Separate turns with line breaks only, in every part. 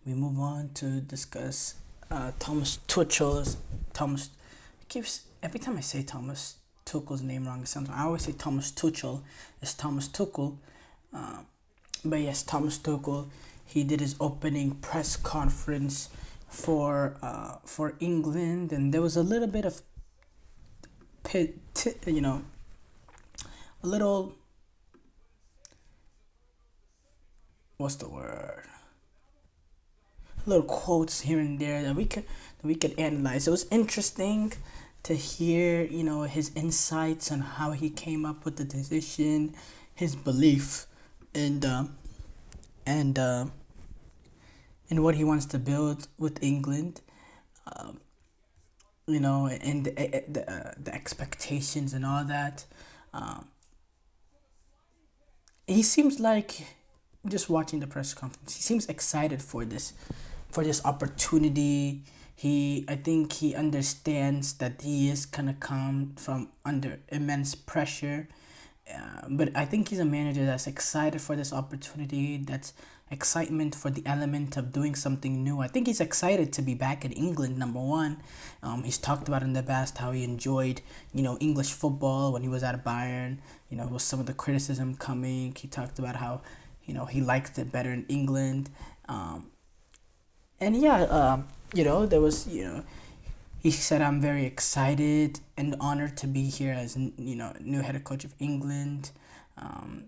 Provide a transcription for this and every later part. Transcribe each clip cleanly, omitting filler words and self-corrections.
we move on to discuss Thomas Tuchel's Thomas keeps every time I say Thomas Tuchel's name wrong. It sounds I always say Thomas Tuchel. It's Thomas Tuchel. Uh, but yes, Thomas Tuchel. He did his opening press conference for England, and there was a little bit of a little what's the word? Little quotes here and there that we could analyze. It was interesting to hear, his insights on how he came up with the decision, his belief, and and uh, and what he wants to build with England. Um, and the expectations and all that. Um, he seems like just watching the press conference. He seems excited for this opportunity. I think he understands that he is gonna come from under immense pressure. But I think he's a manager that's excited for this opportunity. That's excitement for the element of doing something new. I think he's excited to be back in England. Number one, he's talked about in the past how he enjoyed, English football when he was at Bayern. With some of the criticism coming, he talked about how, he liked it better in England. And yeah, there was, he said, I'm very excited and honored to be here as, new head coach of England. Um,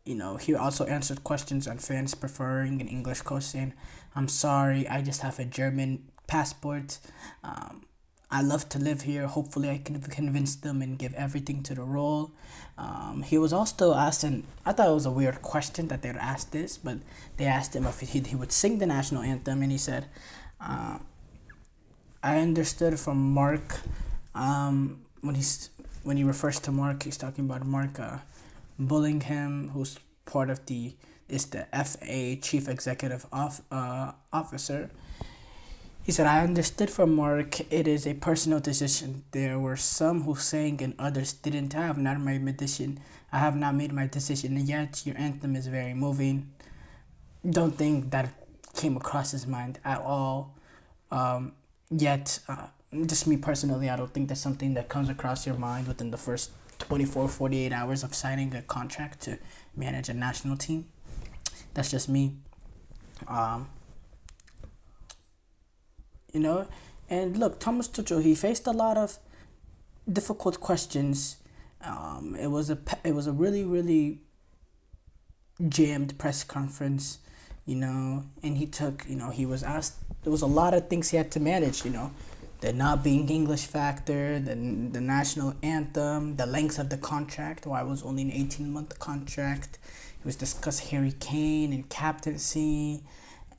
he also answered questions on fans preferring an English coach, saying, I'm sorry, I just have a German passport. Um, I love to live here. Hopefully, I can convince them and give everything to the role. He was also asked, and I thought it was a weird question that they would ask this, but they asked him if he would sing the national anthem, and he said, uh, I understood from Mark, when he refers to Mark, he's talking about Mark Bullingham, who's part of the FA Chief Executive Officer. He said, I understood from Mark it is a personal decision. There were some who sang and others didn't. I have not made my decision yet. Your anthem is very moving. Don't think that came across his mind at all. Yet, just me personally, I don't think that's something that comes across your mind within the first 24, 48 hours of signing a contract to manage a national team. That's just me. Um, you know, and look, Thomas Tuchel, he faced a lot of difficult questions. It was a really, really jammed press conference, and he was asked, there was a lot of things he had to manage, the not being English factor, the national anthem, the length of the contract, why it was only an 18-month contract. He was discussed Harry Kane and captaincy,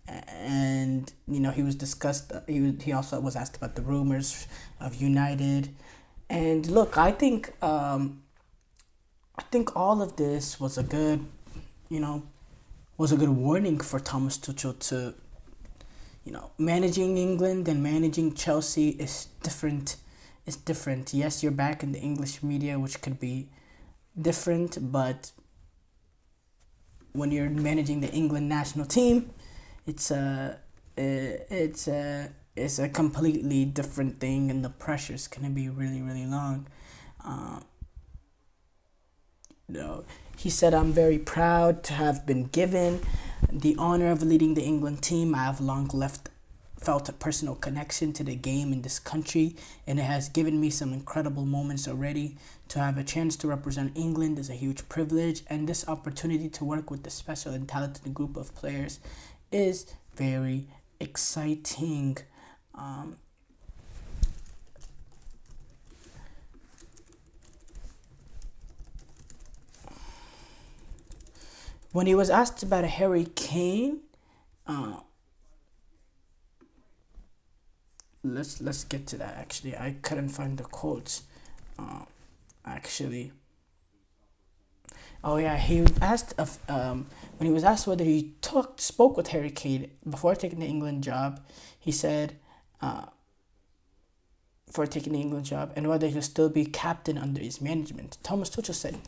and he was discussed. He also was asked about the rumors of United, and look, I think all of this was a good, warning for Thomas Tuchel to, managing England and managing Chelsea is different. It's different. Yes, you're back in the English media, which could be different, but when you're managing the England national team, it's a completely different thing, and the pressure's gonna be really, really long. Uh, he said, I'm very proud to have been given the honor of leading the England team. I have long felt a personal connection to the game in this country, and it has given me some incredible moments already. To have a chance to represent England is a huge privilege, and this opportunity to work with this special and talented group of players is very exciting. Um, when he was asked about Harry Kane, uh, let's get to that. Actually, I couldn't find the quotes. Uh, actually, oh yeah, he asked of when he was asked whether he spoke with Harry Kane before taking the England job. He said, uh, for taking the England job and whether he'll still be captain under his management. Thomas Tuchel said,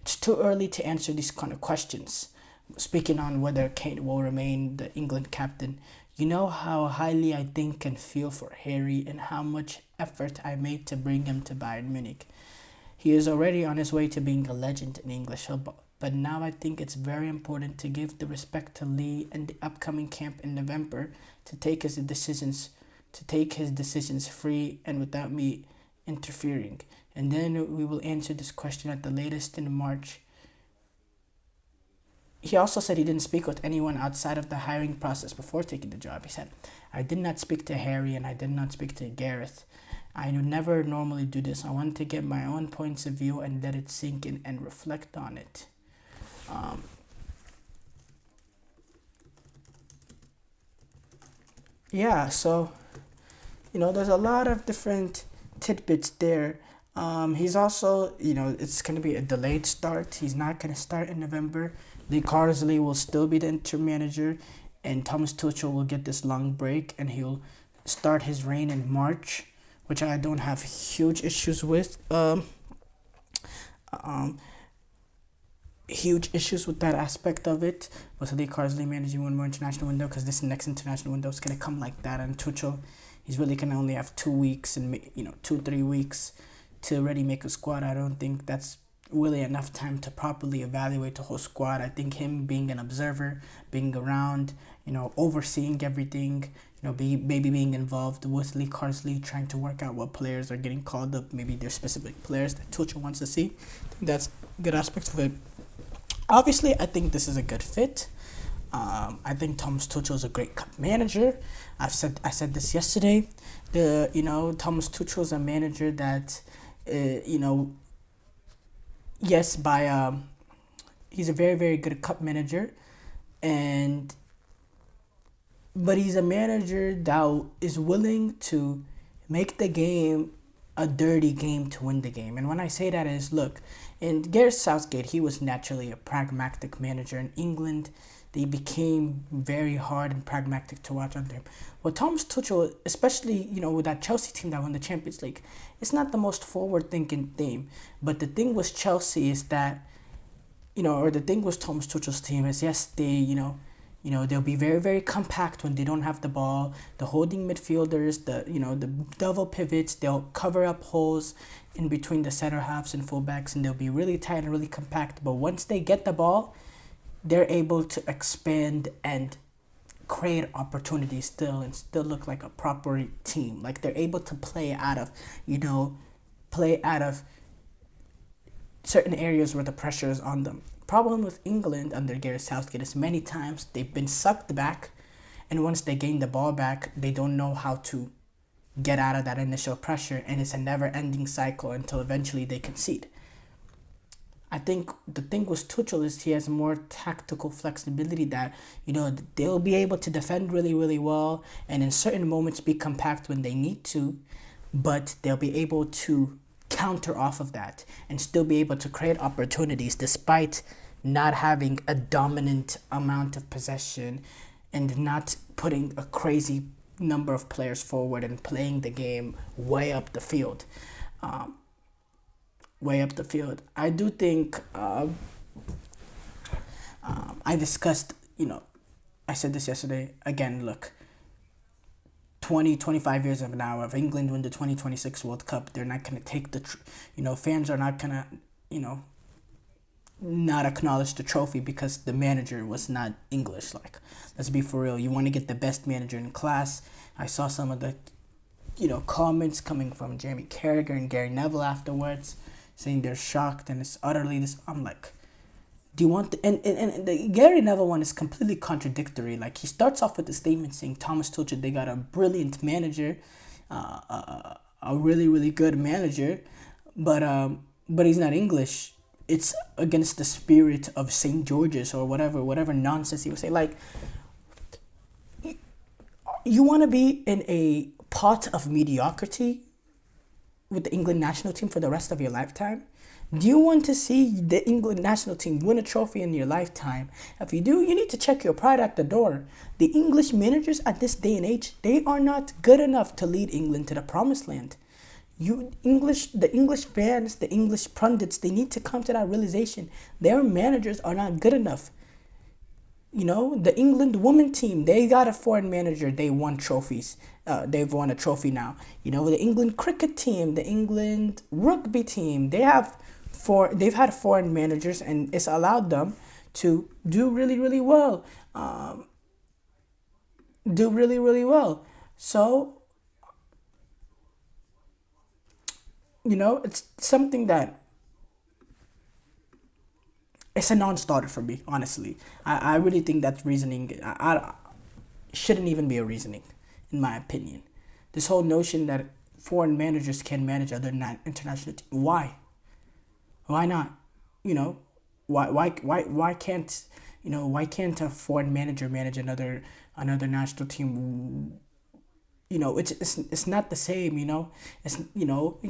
it's too early to answer these kind of questions. speaking on whether Kane will remain the England captain, you know how highly I think and feel for Harry and how much effort I made to bring him to Bayern Munich. He is already on his way to being a legend in English football. But now I think it's very important to give the respect to Lee and the upcoming camp in November to take his decisions free and without me interfering. And then we will answer this question at the latest in March. He also said he didn't speak with anyone outside of the hiring process before taking the job. He said, I did not speak to Harry and I did not speak to Gareth. I would never normally do this. I wanted to get my own points of view and let it sink in and reflect on it. Yeah, so there's a lot of different tidbits there. He's also, it's going to be a delayed start. He's not going to start in November. Lee Carsley will still be the interim manager, and Thomas Tuchel will get this long break, and he'll start his reign in March, which I don't have huge issues with. Huge issues with that aspect of it. But Lee Carsley managing one more international window, because this next international window is going to come like that, and Tuchel, he's really going to only have 2 weeks and 2-3 weeks to already make a squad. I don't think that's really enough time to properly evaluate the whole squad. I think him being an observer, being around, overseeing everything, maybe being involved with Lee Carsley, trying to work out what players are getting called up. Maybe there's specific players that Tuchel wants to see. I think that's a good aspect of it. Obviously, I think this is a good fit. I think Thomas Tuchel is a great cup manager. I said this yesterday. Thomas Tuchel is a manager that, yes, he's a very, very good cup manager, but he's a manager that is willing to make the game a dirty game to win the game. And when I say that is, look, in Gareth Southgate, he was naturally a pragmatic manager. In England, they became very hard and pragmatic to watch under him. Well, Thomas Tuchel, especially, with that Chelsea team that won the Champions League, it's not the most forward-thinking team. But the thing with Chelsea is that, or the thing with Thomas Tuchel's team is, yes, they, they'll be very, very compact when they don't have the ball. The holding midfielders, the double pivots, they'll cover up holes in between the center halves and fullbacks, and they'll be really tight and really compact. But once they get the ball, they're able to expand and create opportunities still and still look like a proper team. Like they're able to play out of certain areas where the pressure is on them. Problem with England under Gareth Southgate is many times they've been sucked back, and once they gain the ball back, they don't know how to get out of that initial pressure, and it's a never-ending cycle until eventually they concede. I think the thing with Tuchel is he has more tactical flexibility that, they'll be able to defend really, really well and in certain moments be compact when they need to, but they'll be able to counter off of that and still be able to create opportunities despite not having a dominant amount of possession and not putting a crazy number of players forward and playing the game way up the field. I do think I discussed, I said this yesterday. Again, look, 25 years of now, if England win the 2026 World Cup, they're not going to take fans are not going to, not acknowledge the trophy because the manager was not English. Like, let's be for real. You want to get the best manager in class. I saw some of the, comments coming from Jamie Carragher and Gary Neville afterwards, saying they're shocked and it's utterly this. I'm like, do you want and the Gary Neville one is completely contradictory. Like, he starts off with a statement saying Thomas Tuchel, they got a brilliant manager, a really, really good manager, but he's not English. It's against the spirit of St. George's or whatever nonsense he would say. Like, you want to be in a pot of mediocrity with the England national team for the rest of your lifetime? Do you want to see the England national team win a trophy in your lifetime? If you do, you need to check your pride at the door. The English managers at this day and age, they are not good enough to lead England to the promised land. The English fans, the English pundits, they need to come to that realization. Their managers are not good enough. The England women team, they got a foreign manager. They won trophies. They've won a trophy now. The England cricket team, the England rugby team, they've had foreign managers, and it's allowed them to do really, really well. Do really, really well. So, it's something that it's a non-starter for me, honestly. I really think that reasoning shouldn't even be a reasoning, in my opinion. This whole notion that foreign managers can manage other international teams. Why not? You know, why can't a foreign manager manage another national team? It's not the same.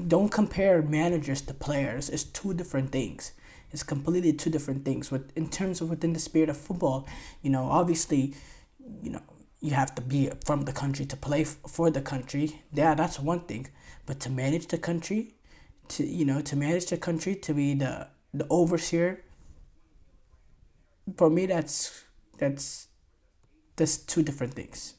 Don't compare managers to players. It's two different things. It's completely two different things. In terms of within the spirit of football, obviously, you know you have to be from the country to play for the country. Yeah, that's one thing. But to manage the country, to be the overseer, for me, that's two different things.